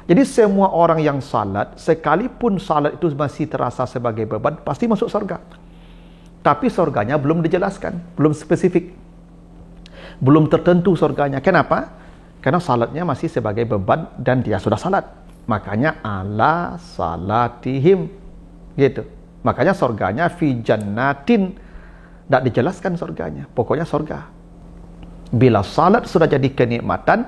Jadi semua orang yang salat, sekalipun salat itu masih terasa sebagai beban, pasti masuk surga. Tapi surganya belum dijelaskan, belum spesifik. Belum tertentu surganya. Kenapa? Karena salatnya masih sebagai beban dan dia sudah salat. Makanya ala salatihim. Gitu. Makanya surganya fi jannatin. Tak dijelaskan surganya. Pokoknya surga. Bila salat sudah jadi kenikmatan,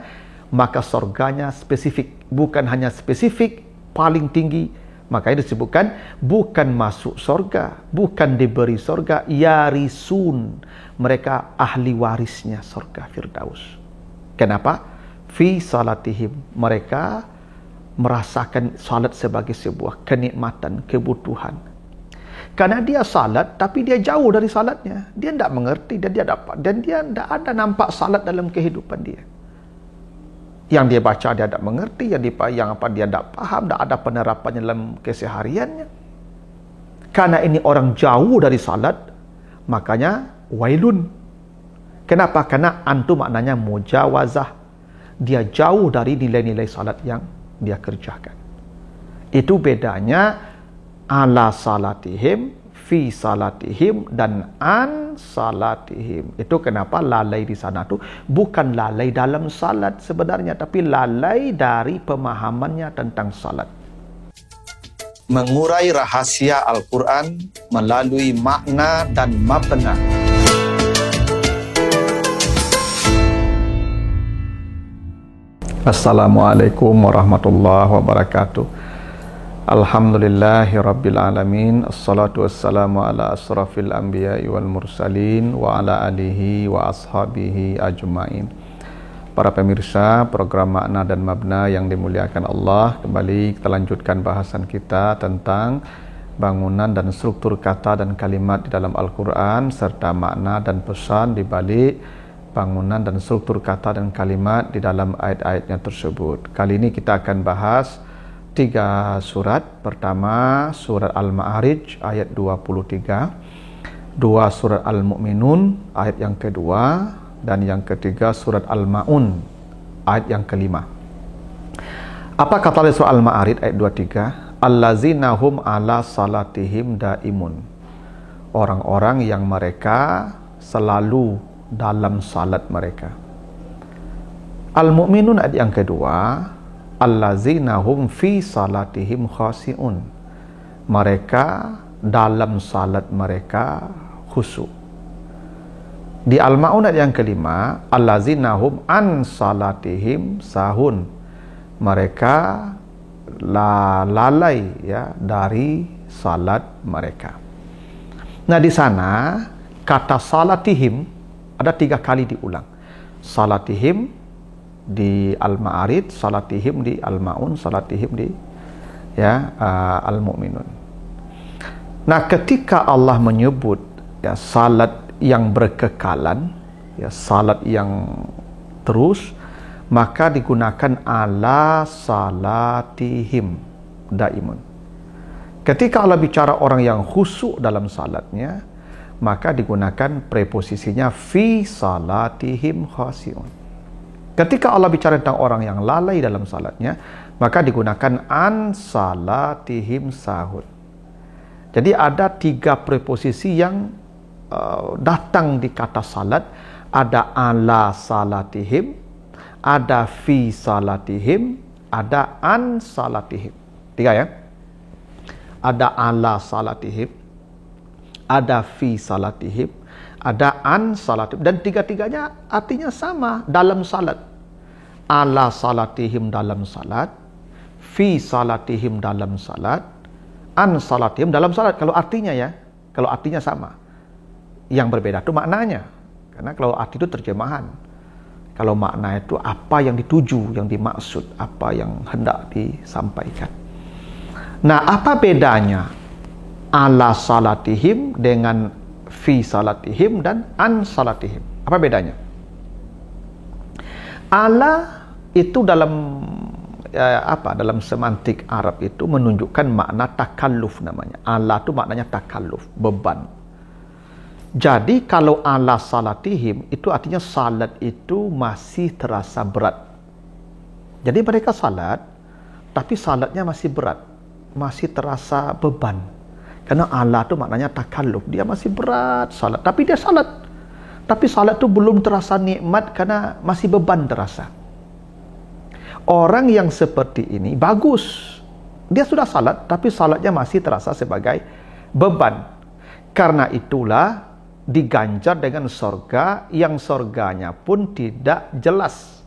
maka surganya spesifik. Bukan hanya spesifik, paling tinggi. Makanya disebutkan, bukan masuk surga, bukan diberi surga, yarisun. Mereka ahli warisnya surga Firdaus. Kenapa? Fi salatihim. Mereka merasakan salat sebagai sebuah kenikmatan, kebutuhan. Karena dia salat, tapi dia jauh dari salatnya. Dia tidak mengerti dan dia tidak ada nampak salat dalam kehidupan dia. Yang dia baca dia tidak mengerti, yang dia tidak paham, tidak ada penerapannya dalam kesehariannya. Karena ini orang jauh dari salat, makanya wailun. Kenapa? Karena antu maknanya mujawazah. Dia jauh dari nilai-nilai salat yang dia kerjakan. Itu bedanya ala salatihim, fi salatihim, dan an salatihim. Itu kenapa lalai di sana tu bukan lalai dalam salat sebenarnya, tapi lalai dari pemahamannya tentang salat. Mengurai rahasia Al-Quran melalui makna dan mabna. Assalamualaikum warahmatullahi wabarakatuh. Alhamdulillahi rabbil alamin. Assalatu wassalamu ala asrafil anbiya'i wal mursalin wa ala alihi wa ashabihi ajma'in. Para pemirsa program Makna dan Mabna yang dimuliakan Allah, kembali kita lanjutkan bahasan kita tentang bangunan dan struktur kata dan kalimat di dalam Al-Quran, serta makna dan pesan di balik bangunan dan struktur kata dan kalimat di dalam ayat-ayatnya tersebut. Kali ini kita akan bahas 3 surat. Pertama, surat Al-Ma'arij ayat 23, 2 surat Al-Mu'minun ayat yang kedua, dan yang ketiga surat Al-Ma'un ayat yang kelima. Apa kata surah Al-Ma'arij ayat 23? Allazina hum ala salatihim daimun. Orang-orang yang mereka selalu dalam salat mereka. Al-Mu'minun ayat yang kedua, allazina hum fi salatihim khasi'un. Mereka dalam salat mereka khusyuk. Di Al-Ma'un ayat yang kelima, allazina hum an salatihim sahun. Mereka lalai ya dari salat mereka. Nah, di sana kata salatihim ada 3 kali diulang. Salatihim di Al-Ma'arij, salatihim di Al-Ma'un, salatihim di Al-Mu'minun. Nah, ketika Allah menyebut ya salat yang berkekalan, ya salat yang terus, maka digunakan ala salatihim daimun. Ketika Allah bicara orang yang khusyuk dalam salatnya, maka digunakan preposisinya fi salatihim khasiun. Ketika Allah bicara tentang orang yang lalai dalam salatnya, maka digunakan an salatihim sahun. Jadi ada 3 preposisi yang datang di kata salat. Ada ala salatihim, ada fi salatihim, ada an salatihim. 3 ya. Ada ala salatihim, ada fi salatihim, ada an salatihim, dan 3-tiganya artinya sama dalam salat. Ala salatihim dalam salat, fi salatihim dalam salat, an salatihim dalam salat. Kalau artinya ya, kalau artinya sama. Yang berbeda itu maknanya. Karena kalau arti itu terjemahan. Kalau makna itu apa yang dituju, yang dimaksud, apa yang hendak disampaikan. Nah, apa bedanya ala salatihim dengan fi salatihim dan an salatihim? Apa bedanya? Ala itu dalam dalam semantik Arab itu menunjukkan makna takalluf namanya. Ala itu maknanya takalluf, beban. Jadi kalau ala salatihim itu artinya salat itu masih terasa berat. Jadi mereka salat tapi salatnya masih berat, masih terasa beban. Karena ala tu maknanya takalluf, dia masih berat salat, tapi dia salat. Tapi salat tu belum terasa nikmat karena masih beban terasa. Orang yang seperti ini bagus. Dia sudah salat, tapi salatnya masih terasa sebagai beban. Karena itulah diganjar dengan sorga yang sorganya pun tidak jelas.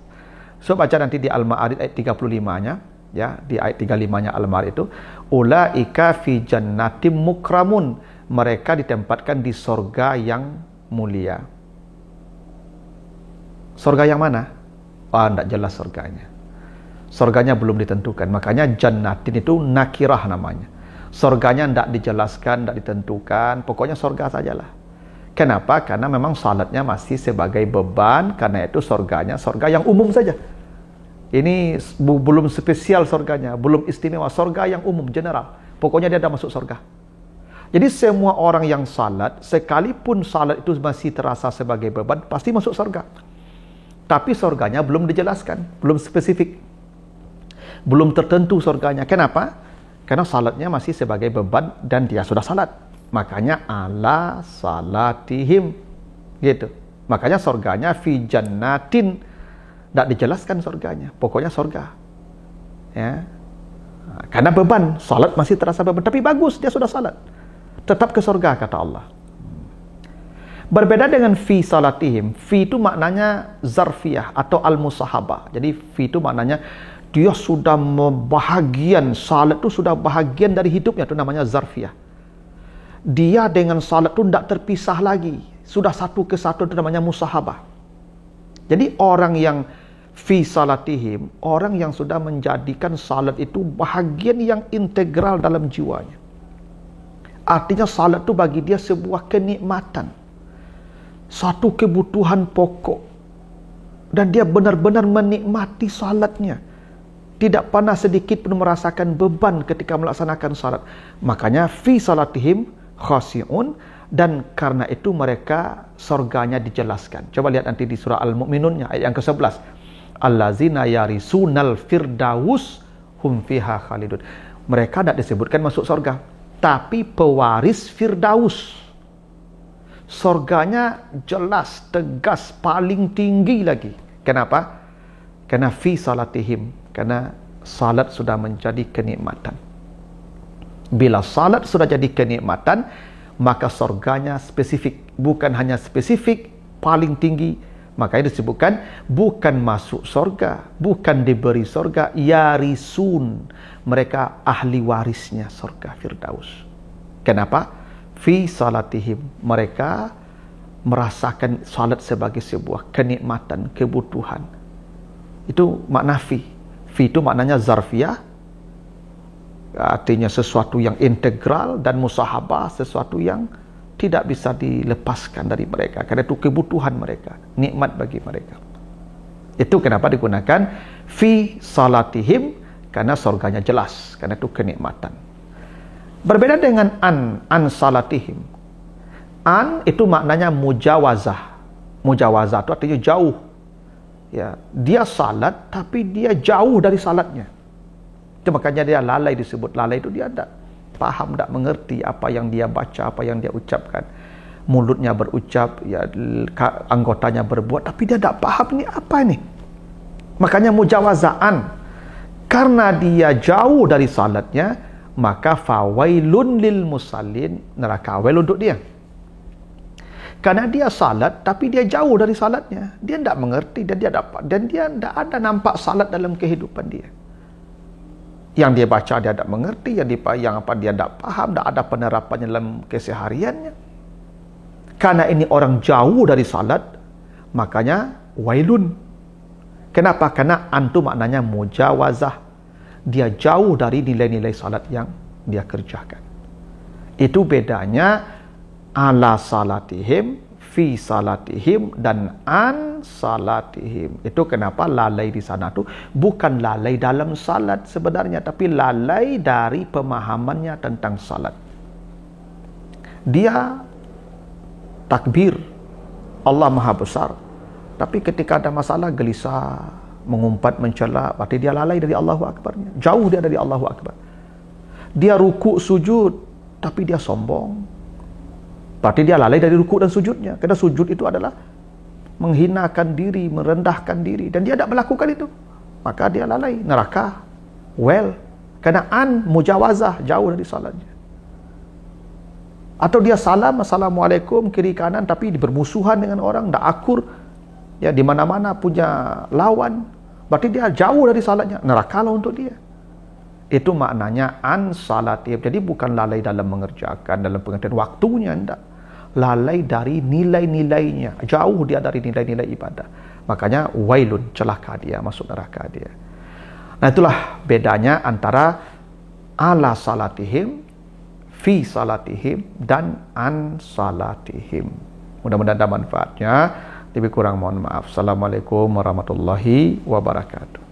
So baca nanti di Al-Ma'arij ayat 35-nya, ya, di ayat 35-nya Al-Ma'arij itu, ulaika fi jannatim mukramun, mereka ditempatkan di sorga yang mulia. Sorga yang mana? Tidak jelas sorganya. Sorganya belum ditentukan. Makanya jannatin itu nakirah namanya. Sorganya tidak dijelaskan, tidak ditentukan. Pokoknya sorga sajalah. Kenapa? Karena memang salatnya masih sebagai beban. Karena itu sorganya sorga yang umum saja. Ini belum spesial sorganya, belum istimewa. Sorga yang umum, general. Pokoknya dia dah masuk sorga. Jadi semua orang yang salat, sekalipun salat itu masih terasa sebagai beban, pasti masuk sorga. Tapi sorganya belum dijelaskan, belum spesifik, belum tertentu sorganya. Kenapa? Karena salatnya masih sebagai beban dan dia sudah salat. Makanya ala salatihim, gitu. Makanya sorganya fi jannatin, tidak dijelaskan sorganya. Pokoknya sorga, ya. Karena beban, salat masih terasa beban. Tapi bagus, dia sudah salat, tetap ke sorga kata Allah. Berbeda dengan fi salatihim. Fi itu maknanya zarfiyah atau al-musahabah. Jadi fi itu maknanya dia sudah bahagian, salat itu sudah bahagian dari hidupnya, itu namanya zarfiyah. Dia dengan salat itu tidak terpisah lagi, sudah satu kesatuan, itu namanya musahabah. Jadi orang yang fi salatihim, orang yang sudah menjadikan salat itu bahagian yang integral dalam jiwanya. Artinya salat itu bagi dia sebuah kenikmatan, satu kebutuhan pokok, dan dia benar-benar menikmati salatnya. Tidak pernah sedikit pun merasakan beban ketika melaksanakan salat. Makanya fi salatihim khasi'un, dan karena itu mereka surganya dijelaskan. Coba lihat nanti di surah Al-Mu'minun ayat yang ke-11. Allazina yarisunal firdaus hum fiha khalidun. Mereka tidak disebutkan masuk surga, tapi pewaris firdaus. Surganya jelas, tegas, paling tinggi lagi. Kenapa? Karena fi salatihim, karena salat sudah menjadi kenikmatan. Bila salat sudah jadi kenikmatan, maka surganya spesifik, bukan hanya spesifik paling tinggi. Makanya disebutkan bukan masuk surga, bukan diberi surga, yarisun, mereka ahli warisnya surga firdaus. Kenapa? Fi salatihim, mereka merasakan salat sebagai sebuah kenikmatan, kebutuhan. Itu makna fi. Fi itu maknanya zarfiyah, artinya sesuatu yang integral, dan musahabah, sesuatu yang tidak bisa dilepaskan dari mereka, karena itu kebutuhan mereka, nikmat bagi mereka. Itu kenapa digunakan fi salatihim, karena surganya jelas, karena itu kenikmatan. Berbeda dengan an salatihim. An itu maknanya mujawazah. Mujawazah itu artinya jauh. Ya, dia salat tapi dia jauh dari salatnya. Itu makanya dia lalai disebut. Lalai itu dia tidak paham, tidak mengerti apa yang dia baca, apa yang dia ucapkan. Mulutnya berucap, ya, anggotanya berbuat, tapi dia tidak paham ini apa ini. Makanya mujawazaan. Karena dia jauh dari salatnya, maka fawailun lil musallin, neraka awal untuk dia. Karena dia salat tapi dia jauh dari salatnya, dia tidak mengerti, dan dia tidak ada nampak salat dalam kehidupan dia. Yang dia baca dia tidak mengerti, yang dia tidak paham, tidak ada penerapannya dalam kesehariannya. Karena ini orang jauh dari salat, makanya wailun. Kenapa? Karena antu maknanya mujawazah. Dia jauh dari nilai-nilai salat yang dia kerjakan. Itu bedanya ala salatihim, fi salatihim, dan an salatihim. Itu kenapa lalai di sana tu bukan lalai dalam salat sebenarnya, tapi lalai dari pemahamannya tentang salat. Dia takbir, Allah Maha Besar, tapi ketika ada masalah gelisah, mengumpat, mencela, berarti dia lalai dari Allahu Akbarnya. Jauh dia dari Allahu Akbar. Dia rukuk sujud, tapi dia sombong. Berarti dia lalai dari rukuk dan sujudnya. Karena sujud itu adalah menghinakan diri, merendahkan diri. Dan dia tidak melakukan itu. Maka dia lalai, neraka. Karena mujawazah, jauh dari salatnya. Atau dia salam, assalamualaikum, kiri kanan, tapi bermusuhan dengan orang, tidak akur. Ya, di mana-mana punya lawan. Berarti dia jauh dari salatnya. Neraka lah untuk dia. Itu maknanya salatih. Jadi bukan lalai dalam mengerjakan, dalam pengertian waktunya, tidak. Lalai dari nilai-nilainya. Jauh dia dari nilai-nilai ibadah. Makanya wailun, celaka dia, masuk neraka dia. Nah, itulah bedanya antara ala salatihim, fi salatihim, dan an salatihim. Mudah-mudahan ada manfaatnya. Lebih kurang mohon maaf. Assalamualaikum warahmatullahi wabarakatuh.